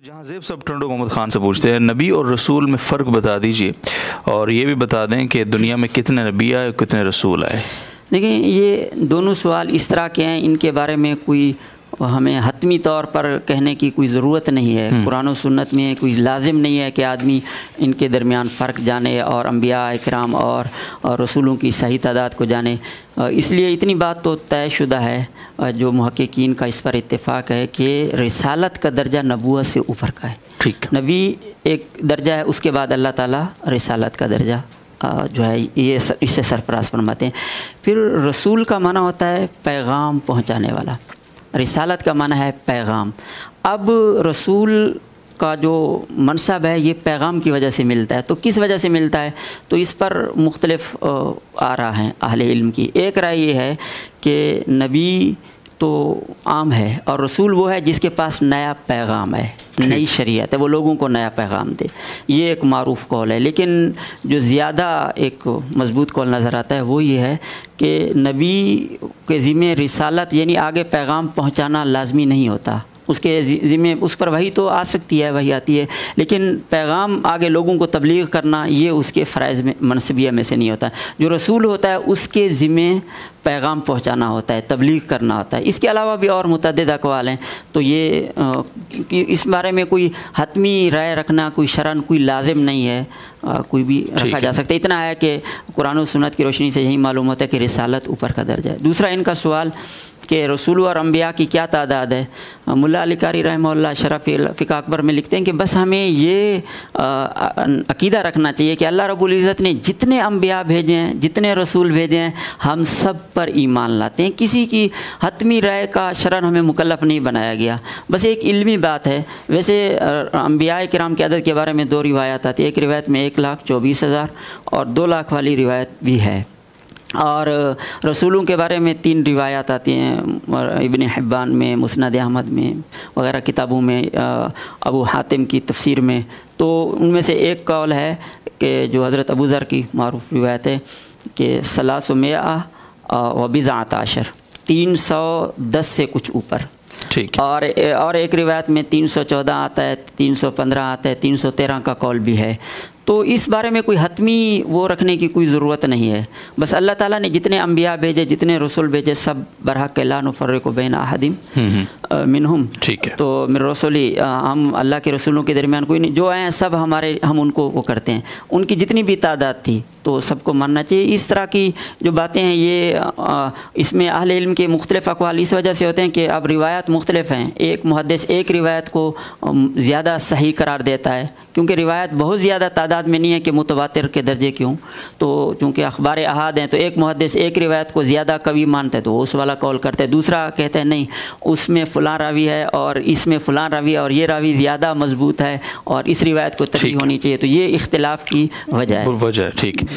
जहाँ ज़ेब सब टंडो मोहम्मद ख़ान से पूछते हैं, नबी और रसूल में फ़र्क बता दीजिए और ये भी बता दें कि दुनिया में कितने नबी आए और कितने रसूल आए। देखिए, ये दोनों सवाल इस तरह के हैं, इनके बारे में कोई हमें हतमी तौर पर कहने की कोई ज़रूरत नहीं है। कुरान और सुन्नत में कोई लाजिम नहीं है कि आदमी इनके दरमियान फ़र्क जाने और अंबिया इकराम और रसूलों की सही तादाद को जाने। इसलिए इतनी बात तो तयशुदा है, जो मुहक्किकीन का इस पर इत्तेफाक है कि रिसालत का दर्जा नबूवत से ऊपर का है। ठीक, नबी एक दर्जा है, उसके बाद अल्लाह ताला रिसालत का दर्जा जो है ये इससे सरफराज फरमाते हैं। फिर रसूल का माना होता है पैगाम पहुँचाने वाला, रिसालत का माना है पैगाम। अब रसूल का जो मनसब है ये पैगाम की वजह से मिलता है। तो किस वजह से मिलता है, तो इस पर मुख्तलिफ आ रहा है अहले इल्म की। एक राय ये है कि नबी तो आम है और रसूल वो है जिसके पास नया पैगाम है, नई शरीयत है, वो लोगों को नया पैगाम दे। ये एक मारूफ कौल है। लेकिन जो ज़्यादा एक मजबूत कौल नज़र आता है वो ये है कि नबी के ज़िम्मे रिसालत यानी आगे पैगाम पहुंचाना लाजमी नहीं होता। उसके ज़िम्मे उस पर वही तो आ सकती है, वही आती है, लेकिन पैगाम आगे लोगों को तबलीग करना ये उसके फ़राइज़ में मनसबिया में से नहीं होता। जो रसूल होता है उसके ज़िम्मे पैगाम पहुंचाना होता है, तबलीग करना होता है। इसके अलावा भी और मुतअद्दिद अक़वाल हैं। तो ये कि इस बारे में कोई हतमी राय रखना कोई शरअन कोई लाजिम नहीं है, कोई भी रखा जा सकता है। इतना है कि कुरान और सुन्नत की रोशनी से यही मालूम होता है कि रिसालत ऊपर का दर्जा है। दूसरा इनका सवाल कि रसूल और अंबिया की क्या तादाद है। मुल्ला अली कारी रहमहुल्लाह शरफ़ फ़िक़्ह अकबर में लिखते हैं कि बस हमें ये अक़ीदा रखना चाहिए कि अल्लाह रब्बुल इज़्ज़त ने जितने अंबिया भेजे हैं, जितने रसूल भेजे हैं, हम सब पर ईमान लाते हैं। किसी की हतमी राय का शरअन हमें मुकल्लफ़ नहीं बनाया गया, बस एक इल्मी बात है। वैसे अंबिया किराम की अदद के बारे में दो रिवायत आती है। एक रिवायत में 1,24,000 और 2 लाख वाली रिवायत भी है। और रसूलों के बारे में 3 रिवायत आती हैं, इब्न हिब्बान में, मुस्नद अहमद में वगैरह किताबों में, अबू हातिम की तफसीर में। तो उनमें से एक कौल है कि जो हज़रत अबू ज़र की मारूफ रिवायत है कि 300 व बिज़अत अशर, 310 से कुछ ऊपर। ठीक। और एक रिवायत में 314 आता है, 315 आता है, 313 का कौल भी है। तो इस बारे में कोई हतमी वो रखने की कोई ज़रूरत नहीं है। बस अल्लाह ताला ने जितने अंबिया भेजे, जितने रसूल भेजे, सब बरहक़ ला नुफ़र्रिक़ु बैन अहदिम मिनहुम। ठीक है। तो मिन रसूली, हम अल्लाह के रसूलों के दरमियान कोई नहीं, जो आए हैं सब हमारे, हम उनको वो करते हैं। उनकी जितनी भी तादाद थी तो सबको मानना चाहिए। इस तरह की जो बातें हैं ये इसमें अहले इल्म के मुख्तलिफ़ अक़वाल इस वजह से होते हैं कि अब रिवायत मुख्तलिफ़ हैं। एक मुहद्दिस एक रिवायत को ज़्यादा सही करार देता है क्योंकि रिवायत बहुत ज़्यादा तादाद में नहीं है कि मुतवातिर के दर्जे क्यों। तो चूँकि अखबार अहाद हैं तो एक मुहद्दिस एक रिवायत को ज़्यादा कवी मानते हैं तो वो उस वाला कौल करते हैं। दूसरा कहते हैं नहीं, उसमें फ़लाँ रावी है और इसमें फ़लाँ रावी है और ये रावी ज़्यादा मजबूत है और इस रिवायत को तरजीह होनी चाहिए। तो ये इख्तिलाफ़ की वजह है। ठीक।